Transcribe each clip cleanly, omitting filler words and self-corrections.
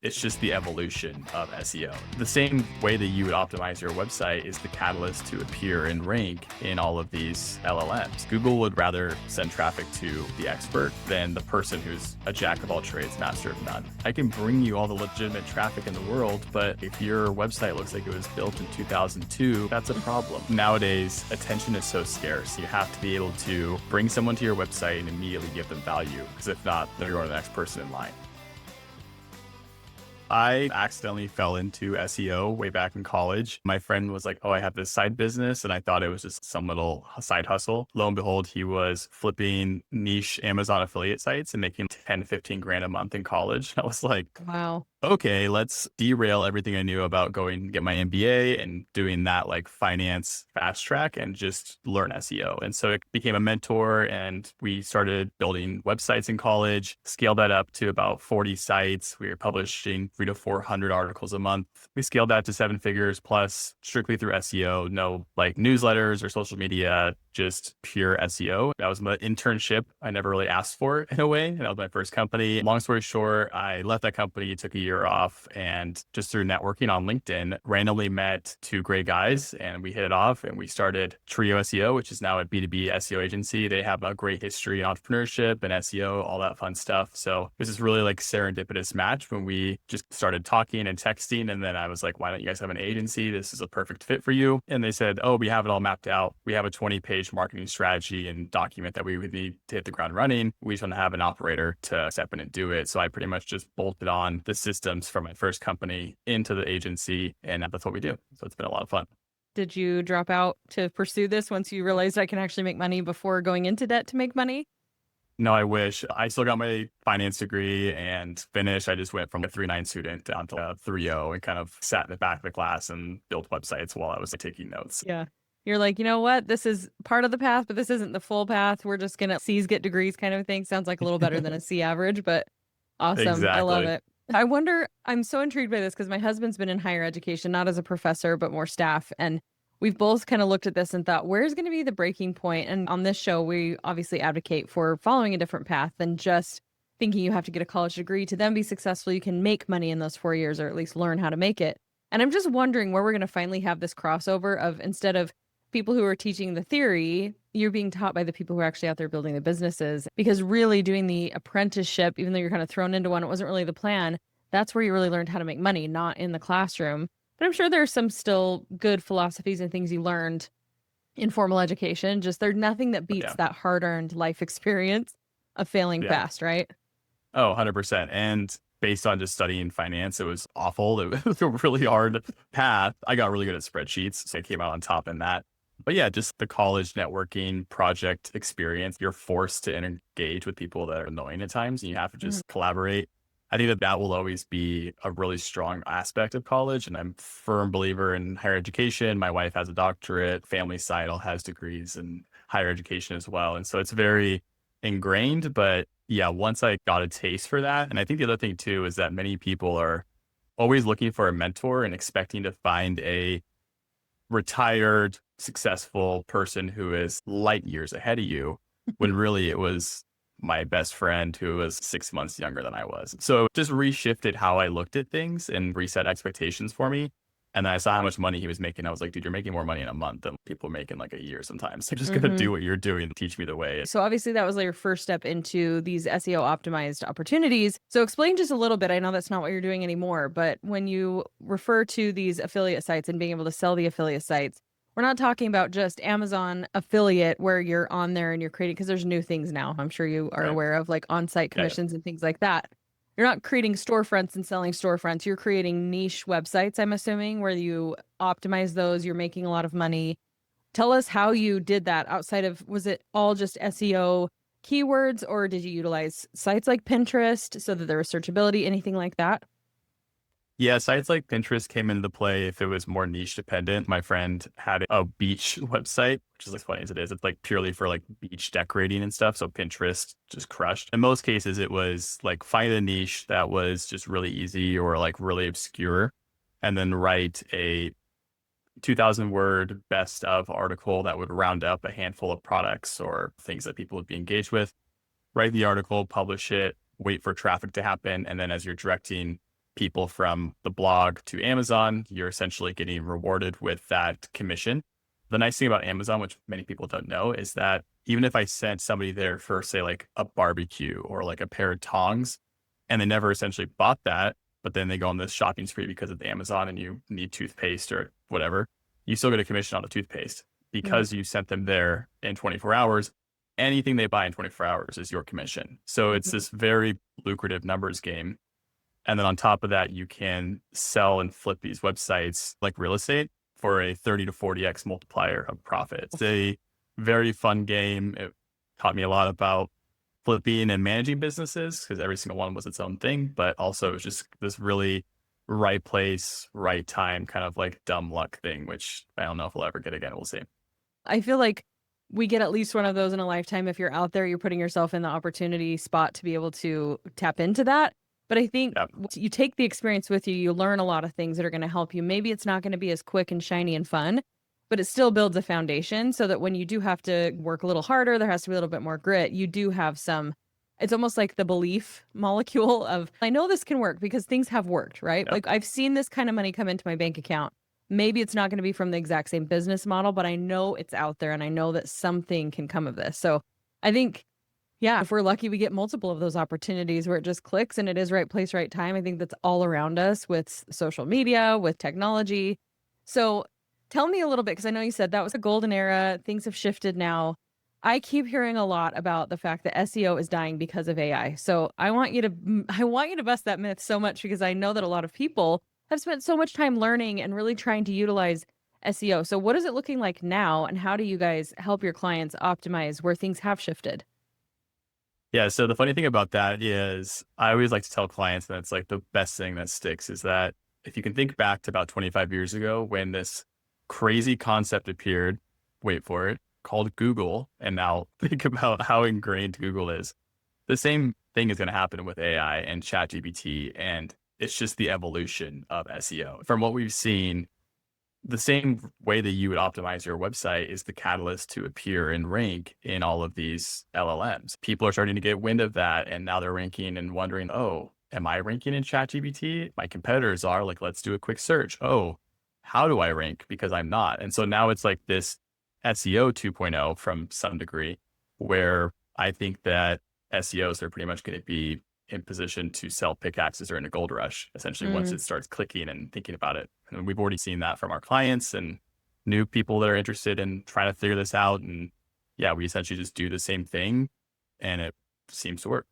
It's just the evolution of SEO. The same way that you would optimize your website is the catalyst to appear and rank in all of these LLMs. Google would rather send traffic to the expert than the person who's a jack of all trades, master of none. I can bring you all the legitimate traffic in the world, but if your website looks like it was built in 2002, that's a problem. Nowadays, attention is so scarce. You have to be able to bring someone to your website and immediately give them value, because if not, they're going to the next person in line. I accidentally fell into SEO way back in college. My friend was like, oh, I have this side business. And I thought it was just some little side hustle. Lo and behold, he was flipping niche Amazon affiliate sites and making 10, 15 grand a month in college. I was like, Wow. okay, let's derail everything I knew about going to get my MBA and doing that like finance fast track and just learn SEO. And so it became a mentor, and we started building websites in college, scaled that up to about 40 sites. We were publishing 300 to 400 articles a month. We scaled that to 7 figures plus strictly through SEO, no like newsletters or social media, just pure SEO. That was my internship. I never really asked for it in a way. And that was my first company. Long story short, I left that company, took a year off, and just through networking on LinkedIn, randomly met 2 great guys, and we hit it off, and we started Trio SEO, which is now a B2B SEO agency. They have a great history in entrepreneurship and SEO, all that fun stuff. So this is really like serendipitous match when we just started talking and texting. And then I was like, why don't you guys have an agency? This is a perfect fit for you. And they said, oh, we have it all mapped out. We have a 20-page marketing strategy and document that we would need to hit the ground running. We just want to have an operator to step in and do it. So I pretty much just bolted on the systems from my first company into the agency, and that's what we do. So it's been a lot of fun. Did you drop out to pursue this once you realized I can actually make money before going into debt to make money? No, I wish. I still got my finance degree and finished. I just went from a 3.9 student down to a 3.0 and kind of sat in the back of the class and built websites while I was taking notes. Yeah. You're like, you know what? This is part of the path, but this isn't the full path. We're just going to C's get degrees kind of thing. Sounds like a little better than a C average, but awesome. I love Exactly. it. I wonder, I'm so intrigued by this because my husband's been in higher education, not as a professor, but more staff. And we've both kind of looked at this and thought, where's going to be the breaking point? And on this show, we obviously advocate for following a different path than just thinking you have to get a college degree to then be successful. You can make money in those 4 years, or at least learn how to make it. And I'm just wondering where we're going to finally have this crossover of, instead of people who are teaching the theory, you're being taught by the people who are actually out there building the businesses. Because really doing the apprenticeship, even though you're kind of thrown into one, it wasn't really the plan. That's where you really learned how to make money, not in the classroom. But I'm sure there's some still good philosophies and things you learned in formal education. Just there's nothing that beats that hard-earned life experience of failing fast, right? Oh, 100%. And based on just studying finance, it was awful. It was a really hard path. I got really good at spreadsheets, so I came out on top in that. But yeah, just the college networking project experience, you're forced to engage with people that are annoying at times, and you have to just collaborate. I think that will always be a really strong aspect of college. And I'm a firm believer in higher education. My wife has a doctorate, family side all has degrees in higher education as well. And so it's very ingrained. But yeah, once I got a taste for that, and I think the other thing too is that many people are always looking for a mentor and expecting to find a retired, successful person who is light years ahead of you, when really it was my best friend who was 6 months younger than I was. So it just reshifted how I looked at things and reset expectations for me. And then I saw how much money he was making. I was like, dude, you're making more money in a month than people make in like a year sometimes. So just gonna do what you're doing and teach me the way. So obviously that was like your first step into these SEO optimized opportunities. So explain just a little bit. I know that's not what you're doing anymore, but when you refer to these affiliate sites and being able to sell the affiliate sites, we're not talking about just Amazon affiliate where you're on there and you're creating, because there's new things now I'm sure you are aware of, like on-site commissions and things like that. You're not creating storefronts and selling storefronts. You're creating niche websites, I'm assuming, where you optimize those. You're making a lot of money. Tell us how you did that outside of, was it all just SEO keywords, or did you utilize sites like Pinterest so that there was searchability, anything like that? Yeah, sites like Pinterest came into play if it was more niche dependent. My friend had a beach website, which is as funny as it is. It's like purely for like beach decorating and stuff. So Pinterest just crushed. In most cases, it was like find a niche that was just really easy or like really obscure, and then write a 2,000 word best of article that would round up a handful of products or things that people would be engaged with. Write the article, publish it, wait for traffic to happen. And then as you're directing people from the blog to Amazon, you're essentially getting rewarded with that commission. The nice thing about Amazon, which many people don't know, is that even if I sent somebody there for, say, like a barbecue or like a pair of tongs, and they never essentially bought that, but then they go on this shopping spree because of Amazon and you need toothpaste or whatever, you still get a commission on the toothpaste Right. because you sent them there in 24 hours. Anything they buy in 24 hours is your commission. So it's Mhm. this very lucrative numbers game. And then on top of that, you can sell and flip these websites like real estate for a 30 to 40x multiplier of profit. It's a very fun game. It taught me a lot about flipping and managing businesses because every single one was its own thing, but also it was just this really right place, right time, kind of like dumb luck thing, which I don't know if we'll ever get again. We'll see. I feel like we get at least one of those in a lifetime. If you're out there, you're putting yourself in the opportunity spot to be able to tap into that. But I think Yeah. you take the experience with you, you learn a lot of things that are going to help you. Maybe it's not going to be as quick and shiny and fun, but it still builds a foundation so that when you do have to work a little harder, there has to be a little bit more grit. You do have some, it's almost like the belief molecule of, I know this can work because things have worked, right? Yeah. Like I've seen this kind of money come into my bank account. Maybe it's not going to be from the exact same business model, but I know it's out there and I know that something can come of this. So I think, yeah, if we're lucky, we get multiple of those opportunities where it just clicks and it is right place, right time. I think that's all around us with social media, with technology. So tell me a little bit, because I know you said that was a golden era. Things have shifted now. I keep hearing a lot about the fact that SEO is dying because of AI. So I want you to bust that myth so much because I know that a lot of people have spent so much time learning and really trying to utilize SEO. So what is it looking like now and how do you guys help your clients optimize where things have shifted? Yeah. So the funny thing about that is I always like to tell clients that it's like the best thing that sticks is that if you can think back to about 25 years ago when this crazy concept appeared, wait for it, called Google, and now think about how ingrained Google is. The same thing is going to happen with AI and ChatGPT, and it's just the evolution of SEO. From what we've seen, the same way that you would optimize your website is the catalyst to appear and rank in all of these LLMs. People are starting to get wind of that, and now they're ranking and wondering, oh, am I ranking in ChatGPT? My competitors are. Like, let's do a quick search. Oh, how do I rank? Because I'm not. And so now it's like this SEO 2.0 from some degree, where I think that SEOs are pretty much going to be in position to sell pickaxes or in a gold rush, essentially, once Mm, it starts clicking and thinking about it. And we've already seen that from our clients and new people that are interested in trying to figure this out. And yeah, we essentially just do the same thing and it seems to work.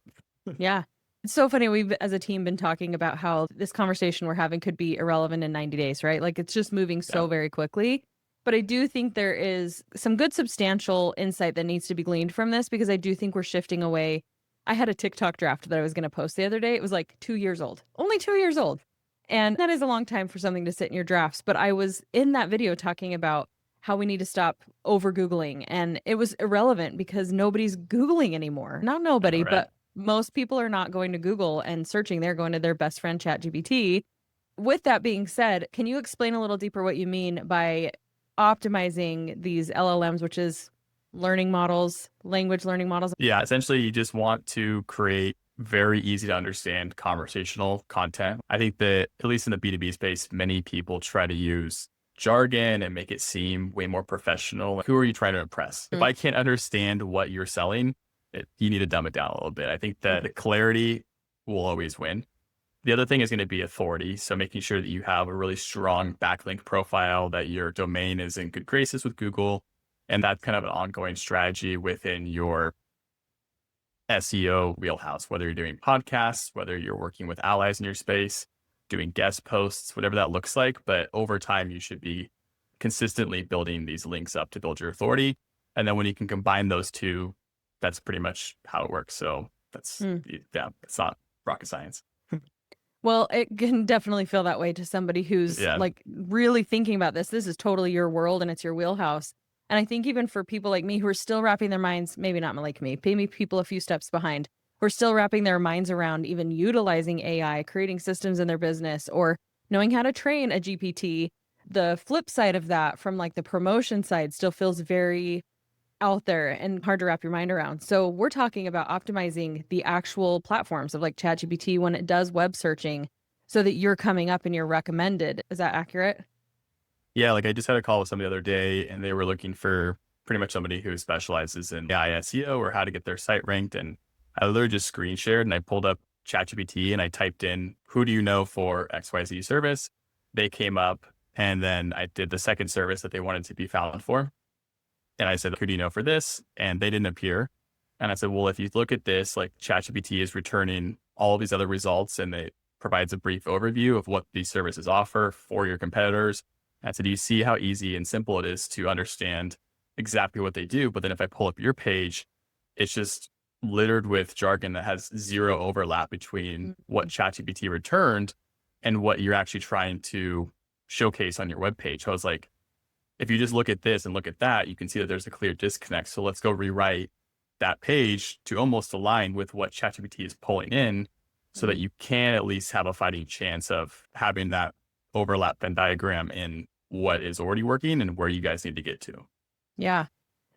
yeah. It's so funny. We've, as a team, been talking about how this conversation we're having could be irrelevant in 90 days, right? Like it's just moving Yeah. so very quickly. But I do think there is some good substantial insight that needs to be gleaned from this because I do think we're shifting away. I had a TikTok draft that I was going to post the other day. It was like 2 years old, only 2 years old. And that is a long time for something to sit in your drafts. But I was in that video talking about how we need to stop over Googling. And it was irrelevant because nobody's Googling anymore. Not nobody, All right. but most people are not going to Google and searching. They're going to their best friend, ChatGPT. With that being said, can you explain a little deeper what you mean by optimizing these LLMs, which is learning models, language learning models? Yeah. Essentially, you just want to create very easy to understand conversational content. I think that, at least in the B2B space, many people try to use jargon and make it seem way more professional. Who are you trying to impress? If Mm, I can't understand what you're selling, you need to dumb it down a little bit. I think that mhm. the clarity will always win. The other thing is going to be authority. So making sure that you have a really strong backlink profile, that your domain is in good graces with Google. And that's kind of an ongoing strategy within your SEO wheelhouse, whether you're doing podcasts, whether you're working with allies in your space, doing guest posts, whatever that looks like. But over time, you should be consistently building these links up to build your authority. And then when you can combine those two, that's pretty much how it works. So Mm. yeah, it's not rocket science. Well, it can definitely feel that way to somebody who's Yeah. like really thinking about this. This is totally your world and it's your wheelhouse. And I think even for people like me who are still wrapping their minds, maybe not like me, maybe people a few steps behind, who are still wrapping their minds around even utilizing AI, creating systems in their business, or knowing how to train a GPT. The flip side of that, from like the promotion side, still feels very out there and hard to wrap your mind around. So we're talking about optimizing the actual platforms of like ChatGPT when it does web searching. so that you're coming up and you're recommended. Is that accurate? Yeah, like I just had a call with somebody the other day and they were looking for pretty much somebody who specializes in AI SEO or how to get their site ranked. And I literally just screen shared and I pulled up ChatGPT and I typed in, who do you know for XYZ service? They came up, and then I did the second service that they wanted to be found for. And I said, who do you know for this? And they didn't appear. And I said, well, if you look at this, like ChatGPT is returning all of these other results and it provides a brief overview of what these services offer for your competitors. And I said, do you see how easy and simple it is to understand exactly what they do? But then if I pull up your page, it's just littered with jargon that has zero overlap between what Mhm. ChatGPT returned and what you're actually trying to showcase on your webpage. I was like, if you just look at this and look at that, you can see that there's a clear disconnect. So let's go rewrite that page to almost align with what ChatGPT is pulling in so that Mhm. you can at least have a fighting chance of having that overlap Venn diagram in what is already working and where you guys need to get to. Yeah.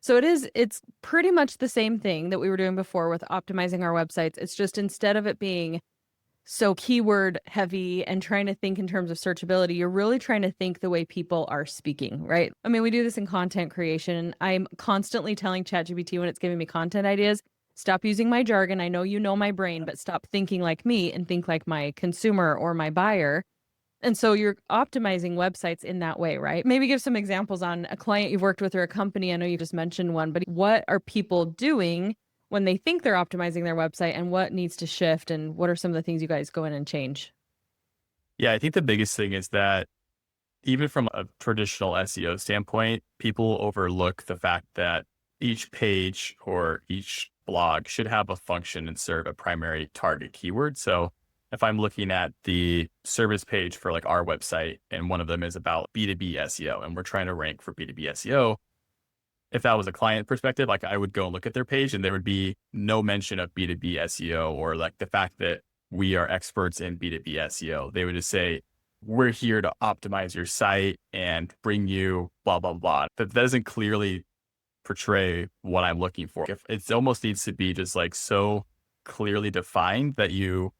So it's pretty much the same thing that we were doing before with optimizing our websites. It's just instead of it being so keyword heavy and trying to think in terms of searchability, you're really trying to think the way people are speaking, right? I mean, we do this in content creation, and I'm constantly telling ChatGPT when it's giving me content ideas, stop using my jargon. I know you know my brain, but stop thinking like me and think like my consumer or my buyer. And so you're optimizing websites in that way, right? Maybe give some examples on a client you've worked with or a company. I know you just mentioned one, but what are people doing when they think they're optimizing their website, and what needs to shift, and what are some of the things you guys go in and change? Yeah, I think the biggest thing is that even from a traditional SEO standpoint, people overlook the fact that each page or each blog should have a function and serve a primary target keyword. So if I'm looking at the service page for like our website and one of them is about B2B SEO and we're trying to rank for B2B SEO, if that was a client perspective, like I would go and look at their page and there would be no mention of B2B SEO or like the fact that we are experts in B2B SEO. They would just say, we're here to optimize your site and bring you blah, blah, blah. That doesn't clearly portray what I'm looking for. If it almost needs to be just like so clearly defined that you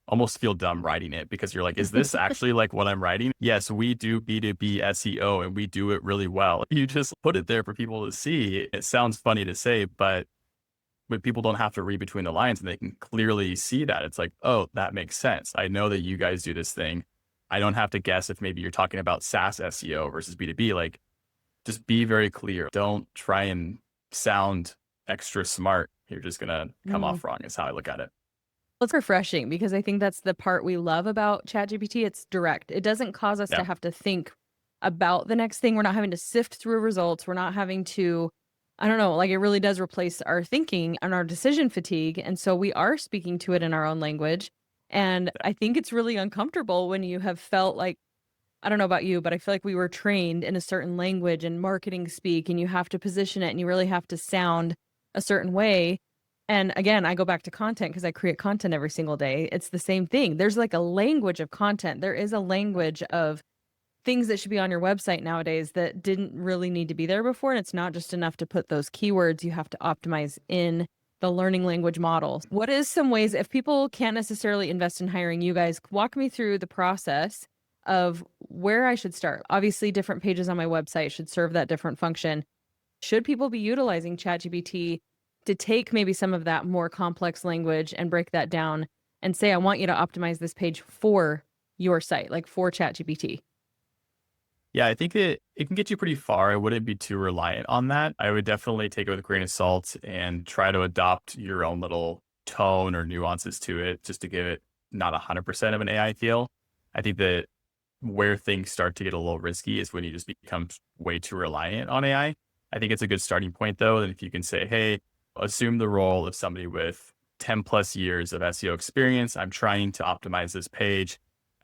almost feel dumb writing it because you're like, is this actually like what I'm writing? Yes, we do B2B SEO and we do it really well. You just put it there for people to see. It sounds funny to say, but people don't have to read between the lines and they can clearly see that. It's like, oh, that makes sense. I know that you guys do this thing. I don't have to guess if maybe you're talking about SaaS SEO versus B2B. Like, just be very clear. Don't try and sound extra smart. You're just going to come Mm. off wrong, is how I look at it. It's refreshing because I think that's the part we love about ChatGPT. It's direct. It doesn't cause us to Yeah. have to think about the next thing. We're not having to sift through results. We're not having to, I don't know, like it really does replace our thinking and our decision fatigue. And so we are speaking to it in our own language. And I think it's really uncomfortable when you have felt like, I don't know about you, but I feel like we were trained in a certain language and marketing speak, and you have to position it and you really have to sound a certain way. And again, I go back to content because I create content every single day. It's the same thing. There's like a language of content. There is a language of things that should be on your website nowadays that didn't really need to be there before. And it's not just enough to put those keywords, you have to optimize in the learning language model. What is some ways, if people can't necessarily invest in hiring you guys, walk me through the process of where I should start? Obviously, different pages on my website should serve that different function. Should people be utilizing ChatGPT to take maybe some of that more complex language and break that down and say, I want you to optimize this page for your site, like for ChatGPT? Yeah, I think it can get you pretty far. I wouldn't be too reliant on that. I would definitely take it with a grain of salt and try to adopt your own little tone or nuances to it just to give it not 100% of an AI feel. I think that where things start to get a little risky is when you just become way too reliant on AI. I think it's a good starting point though. And if you can say, hey, assume the role of somebody with 10 plus years of SEO experience, I'm trying to optimize this page.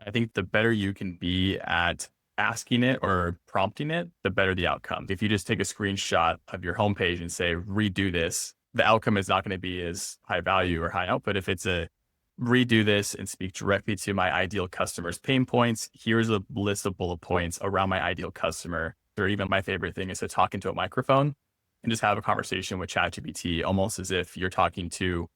I think the better you can be at asking it or prompting it, the better the outcome. If you just take a screenshot of your homepage and say, redo this, the outcome is not going to be as high value or high output. If it's a redo this and speak directly to my ideal customer's pain points, here's a list of bullet points around my ideal customer. Or even my favorite thing is to talk into a microphone and just have a conversation with ChatGPT, almost as if you're talking to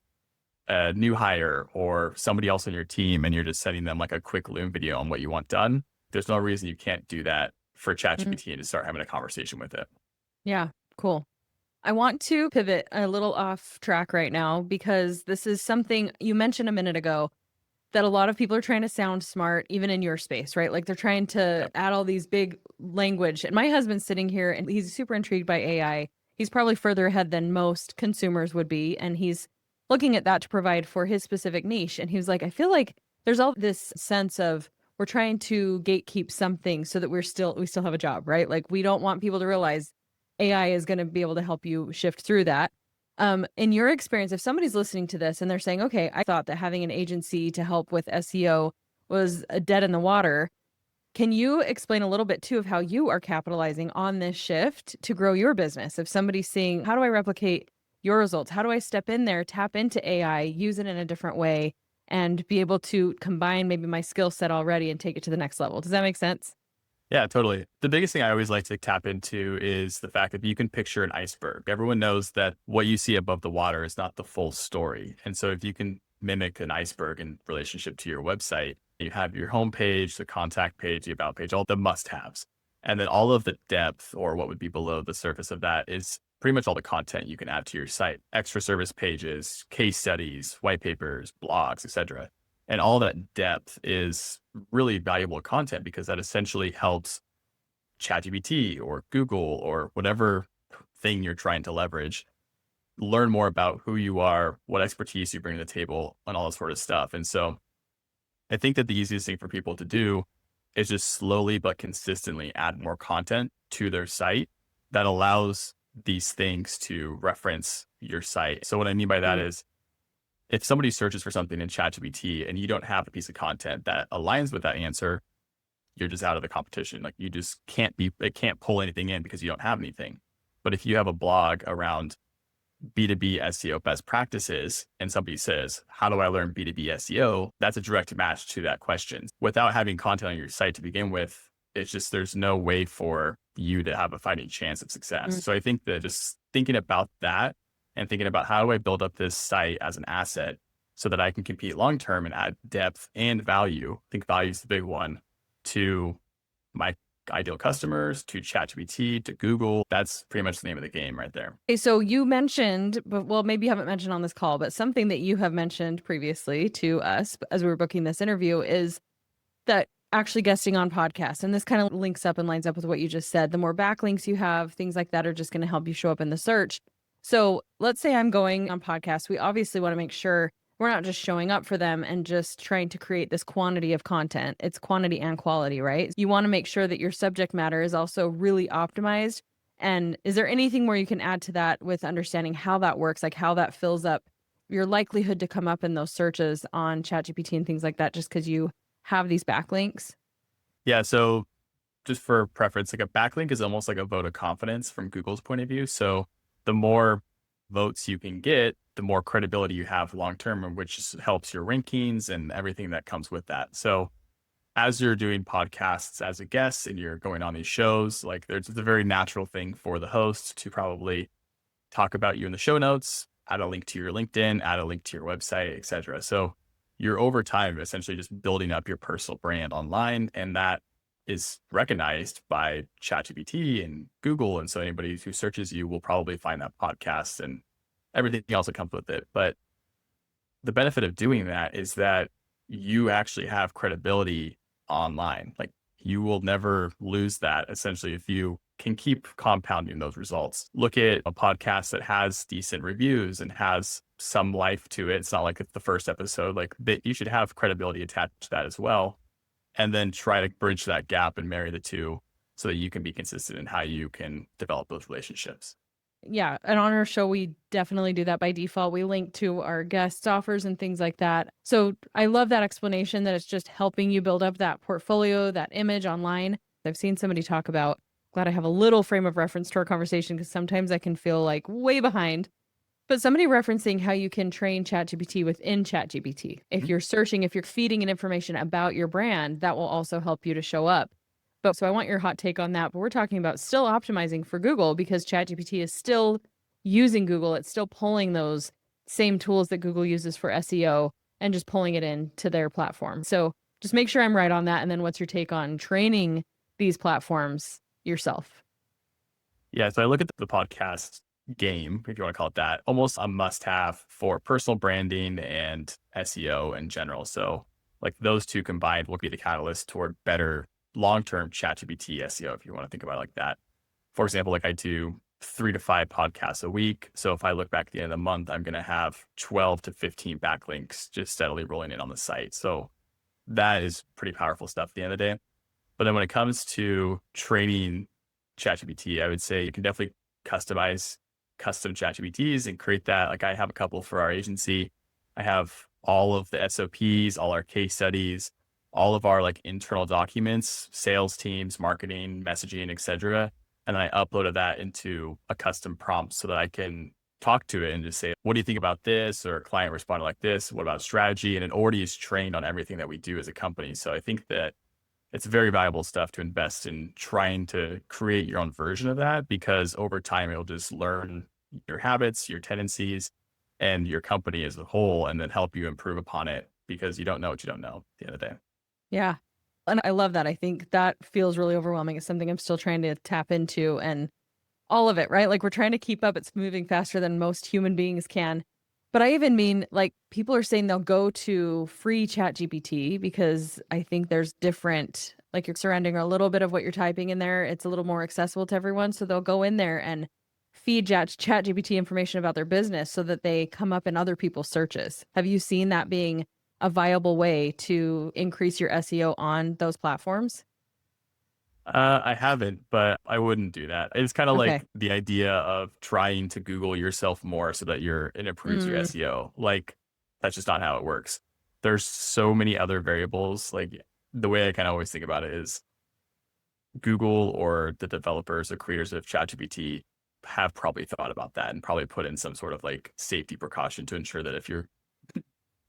a new hire or somebody else on your team and you're just sending them like a quick Loom video on what you want done, there's no reason you can't do that for Mhm. ChatGPT and just start having a conversation with it. Yeah, cool. I want to pivot a little off track right now because this is something you mentioned a minute ago that a lot of people are trying to sound smart, even in your space, right? Like they're trying to Yep. add all these big language. And my husband's sitting here and he's super intrigued by AI. He's probably further ahead than most consumers would be. And he's looking at that to provide for his specific niche. And he was like, I feel like there's all this sense of we're trying to gatekeep something so that we still have a job, right? Like we don't want people to realize AI is going to be able to help you shift through that. In your experience, if somebody's listening to this and they're saying, okay, I thought that having an agency to help with SEO was a dead in the water, can you explain a little bit too of how you are capitalizing on this shift to grow your business? If somebody's seeing, how do I replicate your results? How do I step in there, tap into AI, use it in a different way, and be able to combine maybe my skill set already and take it to the next level? Does that make sense? Yeah, totally. The biggest thing I always like to tap into is the fact that you can picture an iceberg. Everyone knows that what you see above the water is not the full story. And so if you can mimic an iceberg in relationship to your website, you have your homepage, the contact page, the about page, all the must haves. And then all of the depth or what would be below the surface of that is pretty much all the content you can add to your site, extra service pages, case studies, white papers, blogs, etc. And all that depth is really valuable content because that essentially helps ChatGPT or Google or whatever thing you're trying to leverage learn more about who you are, what expertise you bring to the table, and all that sort of stuff. And so I think that the easiest thing for people to do is just slowly but consistently add more content to their site that allows these things to reference your site. So what I mean by that Mm. is if somebody searches for something in ChatGPT and you don't have a piece of content that aligns with that answer, you're just out of the competition. Like you just can't be, it can't pull anything in because you don't have anything. But if you have a blog around B2B SEO best practices and somebody says, how do I learn B2B SEO? That's a direct match to that question. Without having content on your site to begin with, it's just, there's no way for you to have a fighting chance of success. Mm. So I think that just thinking about that and thinking about how do I build up this site as an asset so that I can compete long term and add depth and value. I think value is the big one to my ideal customers, to ChatGPT, to Google. That's pretty much the name of the game right there. Okay, so you mentioned, but well, maybe you haven't mentioned on this call, but something that you have mentioned previously to us as we were booking this interview is that actually guesting on podcasts. And this kind of links up and lines up with what you just said. The more backlinks you have, things like that are just going to help you show up in the search. So let's say I'm going on podcasts. We obviously want to make sure we're not just showing up for them and just trying to create this quantity of content. It's quantity and quality, right? You want to make sure that your subject matter is also really optimized. And is there anything more you can add to that with understanding how that works, like how that fills up your likelihood to come up in those searches on ChatGPT and things like that, just because you have these backlinks? Yeah. So just for preference, like a backlink is almost like a vote of confidence from Google's point of view. So the more votes you can get, the more credibility you have long term, which helps your rankings and everything that comes with that. So as you're doing podcasts as a guest and you're going on these shows, like there's it's a very natural thing for the host to probably talk about you in the show notes, add a link to your LinkedIn, add a link to your website, et cetera. So you're over time essentially just building up your personal brand online. And that is recognized by ChatGPT and Google. And so anybody who searches you will probably find that podcast and everything else that comes with it. But the benefit of doing that is that you actually have credibility online. Like you will never lose that essentially if you can keep compounding those results. Look at a podcast that has decent reviews and has some life to it. It's not like it's the first episode, like that you should have credibility attached to that as well. And then try to bridge that gap and marry the two so that you can be consistent in how you can develop those relationships. Yeah, and on our show, we definitely do that by default. We link to our guest offers and things like that. So I love that explanation that it's just helping you build up that portfolio, that image online. I've seen somebody talk about, glad I have a little frame of reference to our conversation because sometimes I can feel like way behind. But somebody referencing how you can train ChatGPT within ChatGPT. If Mhm. you're searching, if you're feeding in information about your brand, that will also help you to show up. But so I want your hot take on that. But we're talking about still optimizing for Google because ChatGPT is still using Google. It's still pulling those same tools that Google uses for SEO and just pulling it into their platform. So just make sure I'm right on that. And then what's your take on training these platforms yourself? Yeah. So I look at the podcast game, if you want to call it that, almost a must have for personal branding and SEO in general. So like those two combined will be the catalyst toward better long-term ChatGPT SEO, if you want to think about it like that. For example, like I do 3 to 5 podcasts a week. So if I look back at the end of the month, I'm going to have 12 to 15 backlinks just steadily rolling in on the site. So that is pretty powerful stuff at the end of the day. But then when it comes to training ChatGPT, I would say you can definitely customize custom ChatGPTs and create that. Like I have a couple for our agency. I have all of the SOPs, all our case studies, all of our like internal documents, sales teams, marketing, messaging, etc. And then I uploaded that into a custom prompt so that I can talk to it and just say, what do you think about this? Or a client responded like this. What about strategy? And it already is trained on everything that we do as a company. So I think that it's very valuable stuff to invest in trying to create your own version of that, because over time, it'll just learn your habits, your tendencies, and your company as a whole, and then help you improve upon it because you don't know what you don't know at the end of the day. Yeah. And I love that. I think that feels really overwhelming. It's something I'm still trying to tap into and all of it, right? Like we're trying to keep up. It's moving faster than most human beings can. But I even mean like people are saying they'll go to free chat GPT because I think there's different, like you're surrounding a little bit of what you're typing in there. It's a little more accessible to everyone. So they'll go in there and feed chat GPT information about their business so that they come up in other people's searches. Have you seen that being a viable way to increase your SEO on those platforms? I haven't, but I wouldn't do that. It's kind of Okay. like the idea of trying to Google yourself more so that it improves your Mm, SEO. Like that's just not how it works. There's so many other variables. Like the way I kind of always think about it is Google or the developers or creators of ChatGPT have probably thought about that and probably put in some sort of like safety precaution to ensure that if you're,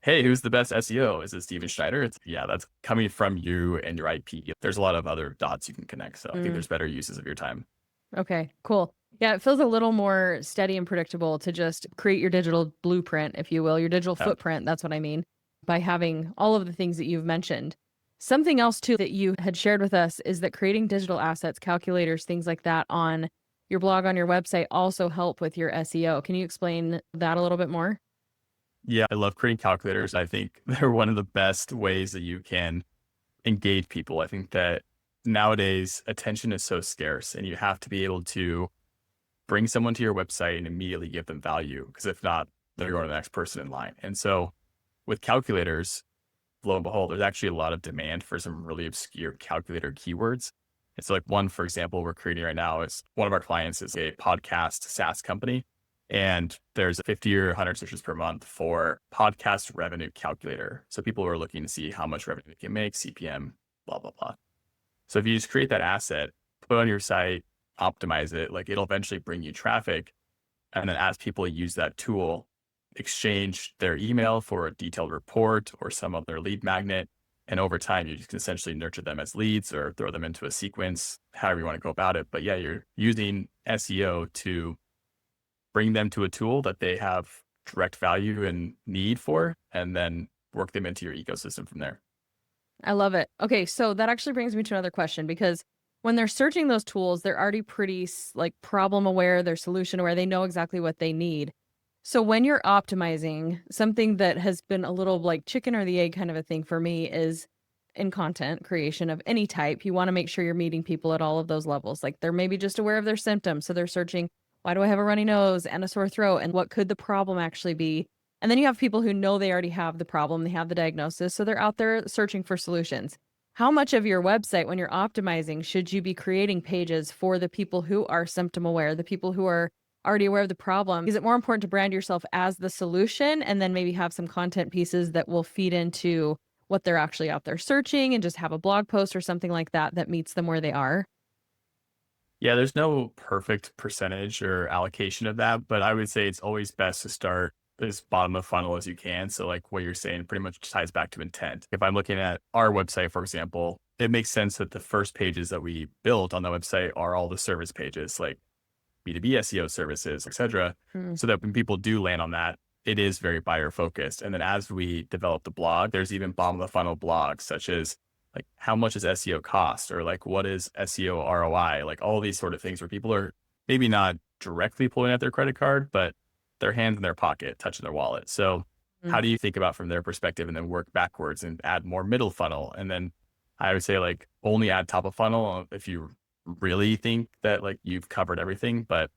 hey, who's the best SEO? Is it Steven Schneider? Yeah, that's coming from you and your IP. There's a lot of other dots you can connect. So I think mm. there's better uses of your time. Okay, cool. Yeah, it feels a little more steady and predictable to just create your digital blueprint, if you will, your digital Yeah. footprint. That's what I mean by having all of the things that you've mentioned. Something else, too, that you had shared with us is that creating digital assets, calculators, things like that on your blog, on your website also help with your SEO. Can you explain that a little bit more? Yeah, I love creating calculators. I think they're one of the best ways that you can engage people. I think that nowadays attention is so scarce and you have to be able to bring someone to your website and immediately give them value. Because if not, they're going to the next person in line. And so with calculators, lo and behold, there's actually a lot of demand for some really obscure calculator keywords. And so like one, for example, we're creating right now is one of our clients is a podcast SaaS company. And there's 50 or 100 searches per month for podcast revenue calculator. So people are looking to see how much revenue they can make, CPM, blah, blah, blah. So if you just create that asset, put it on your site, optimize it, like it'll eventually bring you traffic. And then as people use that tool, exchange their email for a detailed report or some other lead magnet. And over time, you can essentially nurture them as leads or throw them into a sequence, however you want to go about it. But yeah, you're using SEO to bring them to a tool that they have direct value and need for, and then work them into your ecosystem from there. I love it. Okay, so that actually brings me to another question because when they're searching those tools, they're already pretty like problem aware, they're solution aware, they know exactly what they need. So when you're optimizing, something that has been a little like chicken or the egg kind of a thing for me is in content creation of any type, you want to make sure you're meeting people at all of those levels. Like they're maybe just aware of their symptoms. So they're searching, why do I have a runny nose and a sore throat? And what could the problem actually be? And then you have people who know they already have the problem, they have the diagnosis. So they're out there searching for solutions. How much of your website, when you're optimizing, should you be creating pages for the people who are symptom aware, the people who are already aware of the problem? Is it more important to brand yourself as the solution and then maybe have some content pieces that will feed into what they're actually out there searching and just have a blog post or something like that that meets them where they are? Yeah, there's no perfect percentage or allocation of that, but I would say it's always best to start as bottom of funnel as you can. So like what you're saying pretty much ties back to intent. If I'm looking at our website, for example, it makes sense that the first pages that we built on the website are all the service pages, like B2B SEO services, et cetera. Mm, So that when people do land on that, it is very buyer focused. And then as we develop the blog, there's even bottom of the funnel blogs, such as like, how much does SEO cost? Or like, what is SEO ROI? Like all these sort of things where people are maybe not directly pulling out their credit card, but their hands in their pocket, touching their wallet. So how Mm. do you think about from their perspective and then work backwards and add more middle funnel? And then I would say like only add top of funnel if you really think that like you've covered everything. But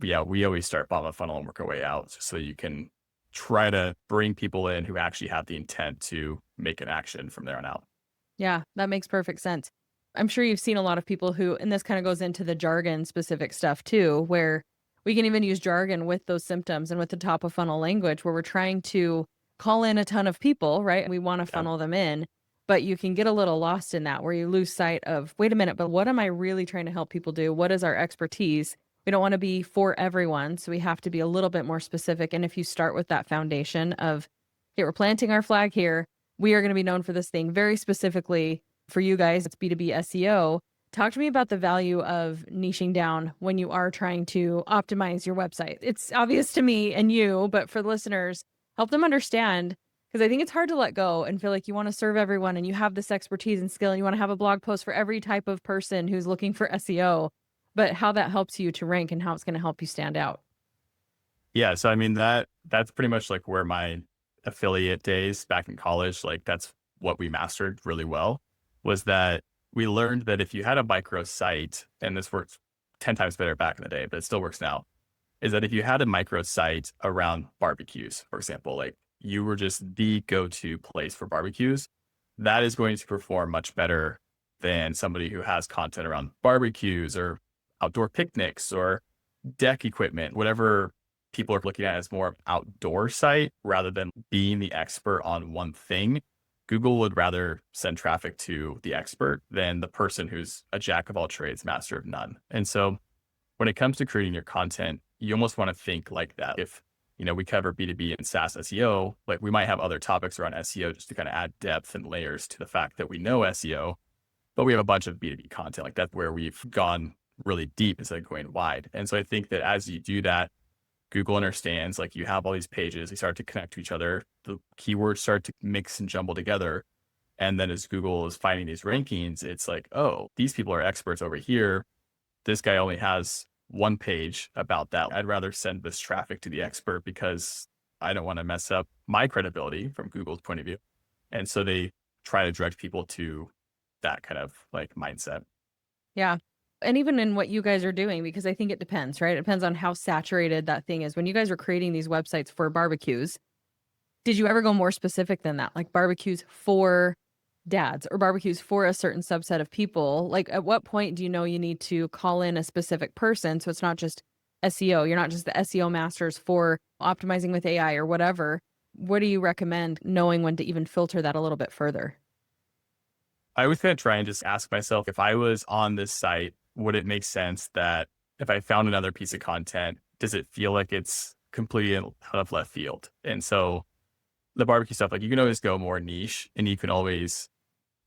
yeah, we always start bottom of funnel and work our way out just so you can try to bring people in who actually have the intent to make an action from there on out. Yeah, that makes perfect sense. I'm sure you've seen a lot of people who, and this kind of goes into the jargon specific stuff too, where we can even use jargon with those symptoms and with the top of funnel language where we're trying to call in a ton of people, right? We want to Yeah. funnel them in, but you can get a little lost in that where you lose sight of, wait a minute, but what am I really trying to help people do? What is our expertise? We don't want to be for everyone. So we have to be a little bit more specific. And if you start with that foundation of, okay, we're planting our flag here, we are going to be known for this thing very specifically. For you guys, it's B2B SEO. Talk to me about the value of niching down when you are trying to optimize your website. It's obvious to me and you, but for the listeners, help them understand, because I think it's hard to let go and feel like you want to serve everyone and you have this expertise and skill and you want to have a blog post for every type of person who's looking for SEO, but how that helps you to rank and how it's going to help you stand out. Yeah. So I mean that's pretty much like where my affiliate days back in college, like that's what we mastered really well, was that we learned that if you had a micro site, and this works 10 times better back in the day, but it still works now, is that if you had a micro site around barbecues, for example, like you were just the go-to place for barbecues, that is going to perform much better than somebody who has content around barbecues or outdoor picnics or deck equipment, whatever people are looking at as more outdoor site rather than being the expert on one thing. Google would rather send traffic to the expert than the person who's a jack of all trades, master of none. And so when it comes to creating your content, you almost want to think like that. If, we cover B2B and SaaS SEO, like we might have other topics around SEO just to kind of add depth and layers to the fact that we know SEO, but we have a bunch of B2B content. Like that's where we've gone really deep instead of going wide. And so I think that as you do that, Google understands, like you have all these pages, they start to connect to each other. The keywords start to mix and jumble together. And then as Google is finding these rankings, it's like, oh, these people are experts over here. This guy only has one page about that. I'd rather send this traffic to the expert because I don't want to mess up my credibility from Google's point of view. And so they try to direct people to that kind of like mindset. Yeah. And even in what you guys are doing, because I think it depends, right? It depends on how saturated that thing is. When you guys were creating these websites for barbecues, did you ever go more specific than that? Like barbecues for dads or barbecues for a certain subset of people? Like at what point do you know you need to call in a specific person? So it's not just SEO. You're not just the SEO masters for optimizing with AI or whatever. What do you recommend knowing when to even filter that a little bit further? I was going to try and just ask myself, if I was on this site, would it make sense that if I found another piece of content, does it feel like it's completely out of left field? And so the barbecue stuff, like you can always go more niche and you can always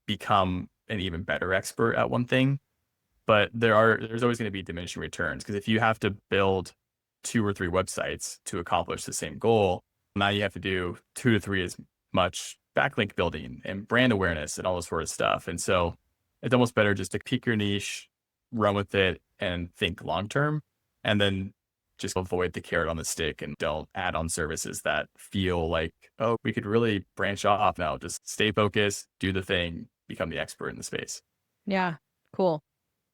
become an even better expert at one thing. But there's always going to be diminishing returns, because if you have to build 2 or 3 websites to accomplish the same goal, now you have to do 2 to 3 as much backlink building and brand awareness and all this sort of stuff. And so it's almost better just to pick your niche, run with it, and think long term, and then just avoid the carrot on the stick and don't add on services that feel like, oh, we could really branch off. No, just stay focused, do the thing, become the expert in the space. Yeah, cool.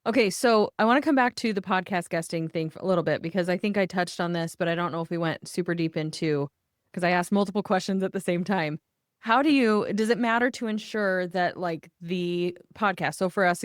Okay, so I want to come back to the podcast guesting thing for a little bit, because I think I touched on this, but I don't know if we went super deep into, because I asked multiple questions at the same time. Does it matter to ensure that like the podcast, so for us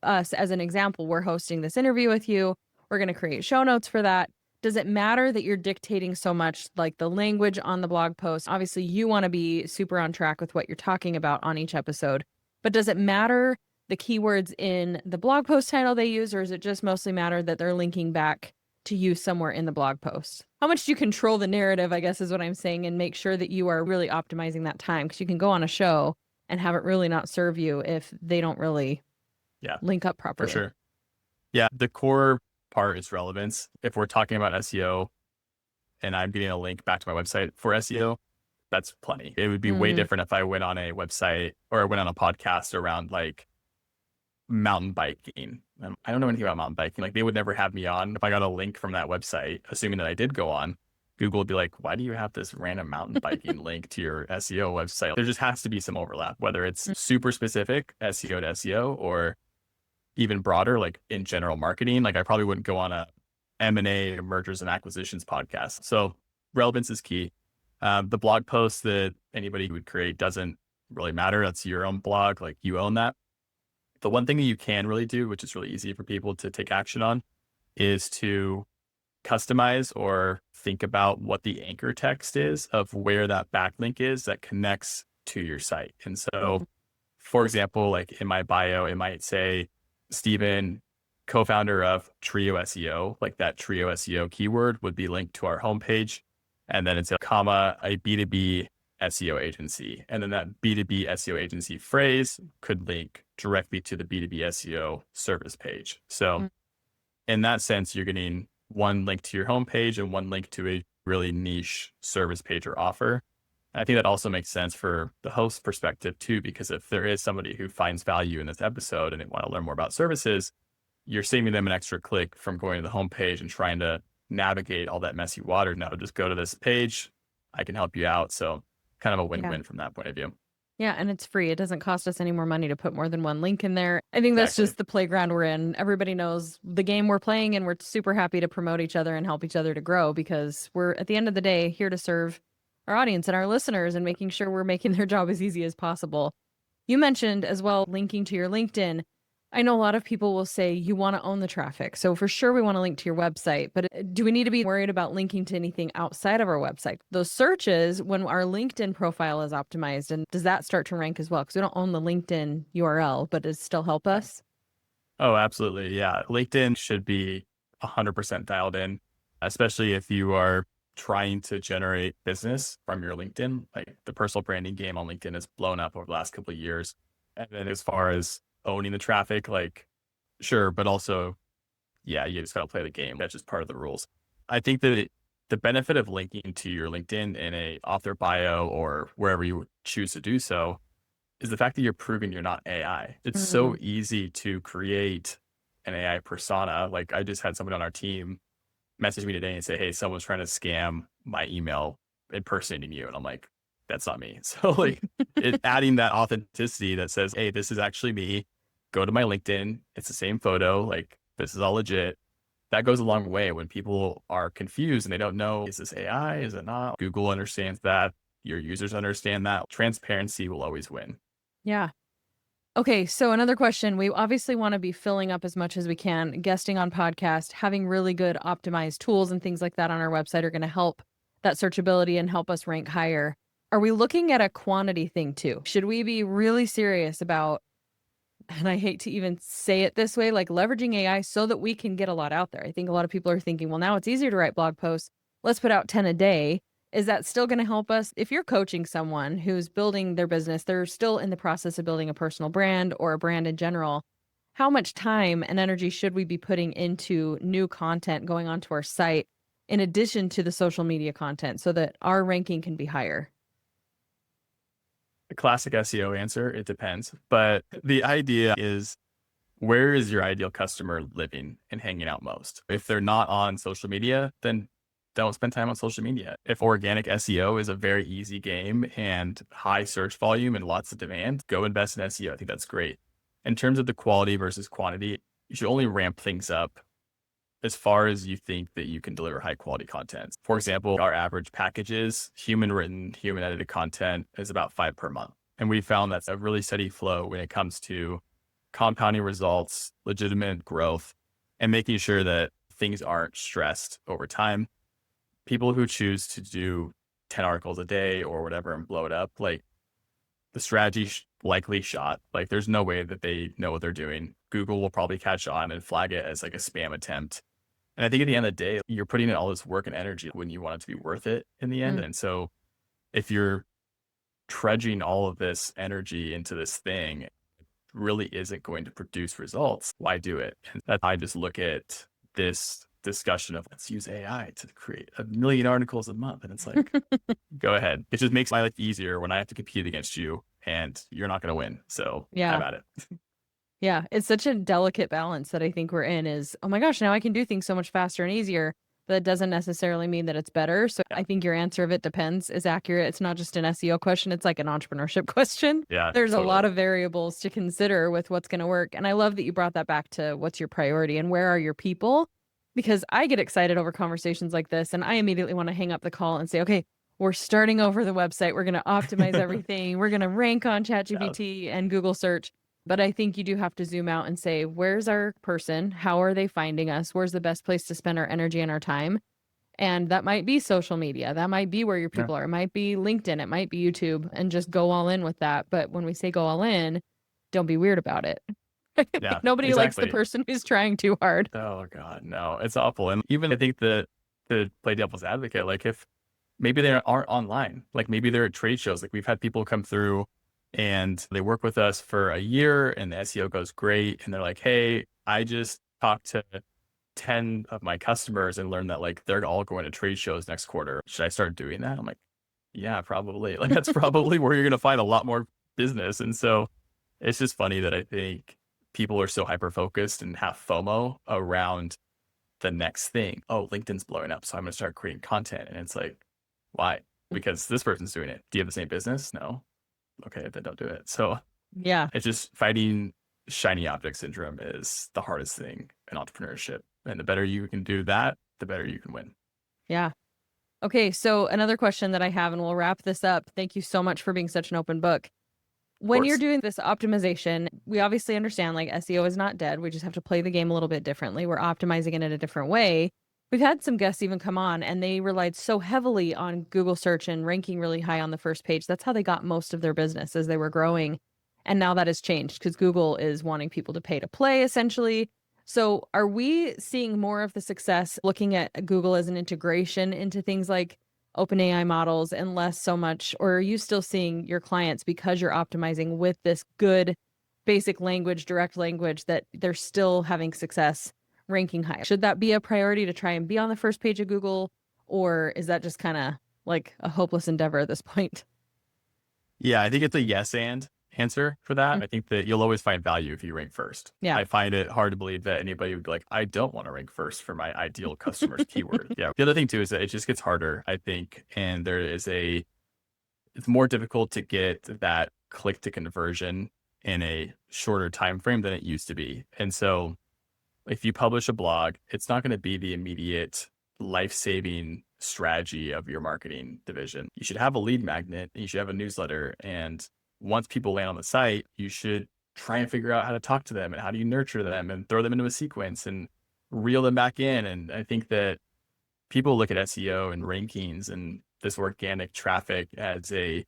as an example, we're hosting this interview with you, we're going to create show notes for that. Does it matter that you're dictating so much like the language on the blog post? Obviously, you want to be super on track with what you're talking about on each episode, but does it matter the keywords in the blog post title they use, or is it just mostly matter that they're linking back to you somewhere in the blog post? How much do you control the narrative, I guess is what I'm saying, and make sure that you are really optimizing that time? Because you can go on a show and have it really not serve you if they don't really link up properly. For sure. Yeah, the core part is relevance. If we're talking about SEO and I'm getting a link back to my website for SEO, that's plenty. It would be way Mm, different if I went on a website or I went on a podcast around like mountain biking. I don't know anything about mountain biking. Like they would never have me on. If I got a link from that website, assuming that I did go on, Google would be like, why do you have this random mountain biking link to your SEO website? There just has to be some overlap, whether it's mm. super specific SEO to SEO or even broader, like in general marketing. Like I probably wouldn't go on a M&A, mergers and acquisitions podcast. So relevance is key. The blog post that anybody would create doesn't really matter. That's your own blog. Like you own that. The one thing that you can really do, which is really easy for people to take action on, is to customize or think about what the anchor text is of where that backlink is that connects to your site. And so, for example, like in my bio, it might say Stephen, co-founder of Trio SEO, like that Trio SEO keyword would be linked to our homepage. And then it's a comma, a B2B SEO agency. And then that B2B SEO agency phrase could link directly to the B2B SEO service page. So Mm. in that sense, you're getting one link to your homepage and one link to a really niche service page or offer. And I think that also makes sense for the host perspective too, because if there is somebody who finds value in this episode and they want to learn more about services, you're saving them an extra click from going to the homepage and trying to navigate all that messy water. Now just go to this page. I can help you out. So kind of a Yeah. win-win from that point of view. Yeah, and it's free. It doesn't cost us any more money to put more than one link in there. I think that's Exactly. just the playground we're in. Everybody knows the game we're playing, and we're super happy to promote each other and help each other to grow because we're, at the end of the day, here to serve our audience and our listeners and making sure we're making their job as easy as possible. You mentioned as well linking to your LinkedIn. I know a lot of people will say you want to own the traffic. So for sure we want to link to your website, but do we need to be worried about linking to anything outside of our website? Those searches when our LinkedIn profile is optimized, and does that start to rank as well? Because we don't own the LinkedIn URL, but does it still help us? Oh, absolutely. Yeah. LinkedIn should be 100% dialed in, especially if you are trying to generate business from your LinkedIn. Like the personal branding game on LinkedIn has blown up over the last couple of years. And then as far as owning the traffic, like, sure, but also, yeah, you just got to play the game. That's just part of the rules. I think that the benefit of linking to your LinkedIn in a author bio or wherever you choose to do so is the fact that you're proving you're not AI. It's so Mm, easy to create an AI persona. Like I just had someone on our team message me today and say, hey, someone's trying to scam my email impersonating you. And I'm like, that's not me. So like adding that authenticity that says, hey, this is actually me. Go to my LinkedIn. It's the same photo. Like this is all legit. That goes a long way when people are confused and they don't know, is this AI? Is it not? Google understands that. Your users understand that. Transparency will always win. yeah. Okay, so another question. We obviously want to be filling up as much as we can, guesting on podcast, having really good optimized tools and things like that on our website are going to help that searchability and help us rank higher. Are we looking at a quantity thing too? Should we be really serious about, and I hate to even say it this way, like leveraging AI so that we can get a lot out there? I think a lot of people are thinking, well, now it's easier to write blog posts. Let's put out 10 a day. Is that still going to help us? If you're coaching someone who's building their business, they're still in the process of building a personal brand or a brand in general. How much time and energy should we be putting into new content going onto our site in addition to the social media content so that our ranking can be higher? The classic SEO answer, it depends. But the idea is where is your ideal customer living and hanging out most? If they're not on social media, then don't spend time on social media. If organic SEO is a very easy game and high search volume and lots of demand, go invest in SEO. I think that's great. In terms of the quality versus quantity, you should only ramp things up as far as you think that you can deliver high quality content. For example, our average packages, human written, human edited content is about 5 per month. And we found that's a really steady flow when it comes to compounding results, legitimate growth, and making sure that things aren't stressed over time. People who choose to do 10 articles a day or whatever and blow it up, like the strategy likely shot. Like there's no way that they know what they're doing. Google will probably catch on and flag it as like a spam attempt. And I think at the end of the day, you're putting in all this work and energy when you want it to be worth it in the end. Mm, And so if you're trudging all of this energy into this thing, really isn't going to produce results, why do it? And that I just look at this discussion of let's use AI to create 1 million articles a month. And it's like, go ahead. It just makes my life easier when I have to compete against you and you're not going to win. So have Yeah. at it. Yeah. It's such a delicate balance that I think we're in is, oh my gosh, now I can do things so much faster and easier. But that doesn't necessarily mean that it's better. So Yeah. I think your answer of it depends is accurate. It's not just an SEO question. It's like an entrepreneurship question. Yeah, There's a lot totally. of variables to consider with what's going to work. And I love that you brought that back to what's your priority and where are your people? Because I get excited over conversations like this and I immediately want to hang up the call and say, okay, we're starting over the website. We're going to optimize everything. We're going to rank on Yeah. ChatGPT and Google search. But I think you do have to zoom out and say, where's our person? How are they finding us? Where's the best place to spend our energy and our time? And that might be social media. That might be where your Yeah. people are. It might be LinkedIn. It might be YouTube and just go all in with that. But when we say go all in, don't be weird about it. Yeah, Nobody likes the exactly. person who's trying too hard. Oh God, no, it's awful. And even I think that to play devil's advocate, like if maybe they aren't online, like maybe they're at trade shows, like we've had people come through and they work with us for a year and the SEO goes great. And they're like, hey, I just talked to 10 of my customers and learned that like they're all going to trade shows next quarter. Should I start doing that? I'm like, yeah, probably. Like that's probably where you're going to find a lot more business. And so it's just funny that I think people are so hyper focused and have FOMO around the next thing. Oh, LinkedIn's blowing up, so I'm going to start creating content. And it's like, why? Because this person's doing it. Do you have the same business? No. Okay, then don't do it. So Yeah. it's just fighting shiny object syndrome is the hardest thing in entrepreneurship. And the better you can do that, the better you can win. Yeah. Okay. So another question that I have, and we'll wrap this up. Thank you so much for being such an open book. Of When you're course. doing this optimization, we obviously understand like SEO is not dead. We just have to play the game a little bit differently. We're optimizing it in a different way. We've had some guests even come on and they relied so heavily on Google search and ranking really high on the first page. That's how they got most of their business as they were growing. And now that has changed because Google is wanting people to pay to play essentially. So are we seeing more of the success looking at Google as an integration into things like OpenAI models and less so much, or are you still seeing your clients because you're optimizing with this good basic language, direct language that they're still having success ranking high? Should that be a priority to try and be on the first page of Google, or is that just kind of like a hopeless endeavor at this point? Yeah, I think it's a yes and answer for that. Mm. I think that you'll always find value if you rank first. Yeah. I find it hard to believe that anybody would be like, I don't want to rank first for my ideal customer's keyword. Yeah. The other thing too is that it just gets harder, I think. And it's more difficult to get that click to conversion in a shorter time frame than it used to be. And so if you publish a blog, it's not going to be the immediate life-saving strategy of your marketing division. You should have a lead magnet, and you should have a newsletter. And once people land on the site, you should try and figure out how to talk to them and how do you nurture them and throw them into a sequence and reel them back in. And I think that people look at SEO and rankings and this organic traffic as a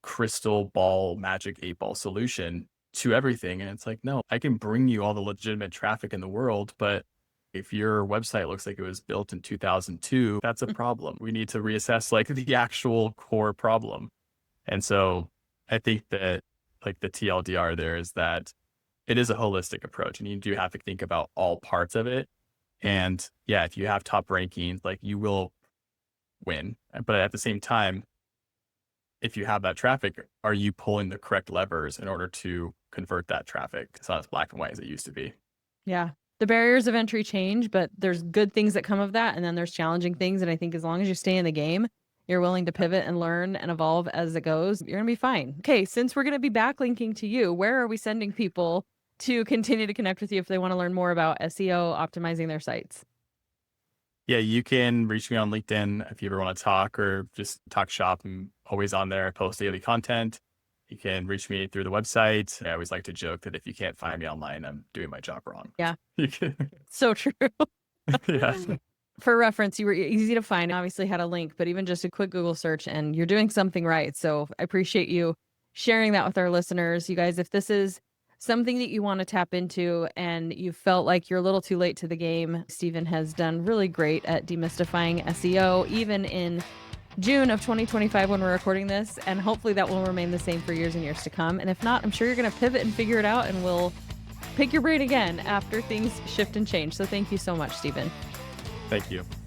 crystal ball, magic 8-ball solution to everything. And it's like, no, I can bring you all the legitimate traffic in the world, but if your website looks like it was built in 2002, that's a problem. We need to reassess like the actual core problem. And so I think that like the TLDR there is that it is a holistic approach and you do have to think about all parts of it. And yeah, if you have top rankings, like you will win. But at the same time, if you have that traffic, are you pulling the correct levers in order to convert that traffic? It's not as black and white as it used to be. Yeah. The barriers of entry change, but there's good things that come of that. And then there's challenging things. And I think as long as you stay in the game, you're willing to pivot and learn and evolve as it goes, you're going to be fine. Okay. Since we're going to be backlinking to you, where are we sending people to continue to connect with you if they want to learn more about SEO, optimizing their sites? Yeah, you can reach me on LinkedIn if you ever want to talk or just talk shop. I'm always on there. I post daily content. You can reach me through the website. I always like to joke that if you can't find me online, I'm doing my job wrong. Yeah. You can, So true. yeah. For reference, you were easy to find, obviously had a link, but even just a quick Google search and you're doing something right. So I appreciate you sharing that with our listeners. You guys, if this is something that you want to tap into and you felt like you're a little too late to the game, Stephen has done really great at demystifying SEO, even in June of 2025 when we're recording this. And hopefully that will remain the same for years and years to come. And if not, I'm sure you're going to pivot and figure it out and we'll pick your brain again after things shift and change. So thank you so much, Stephen. Thank you.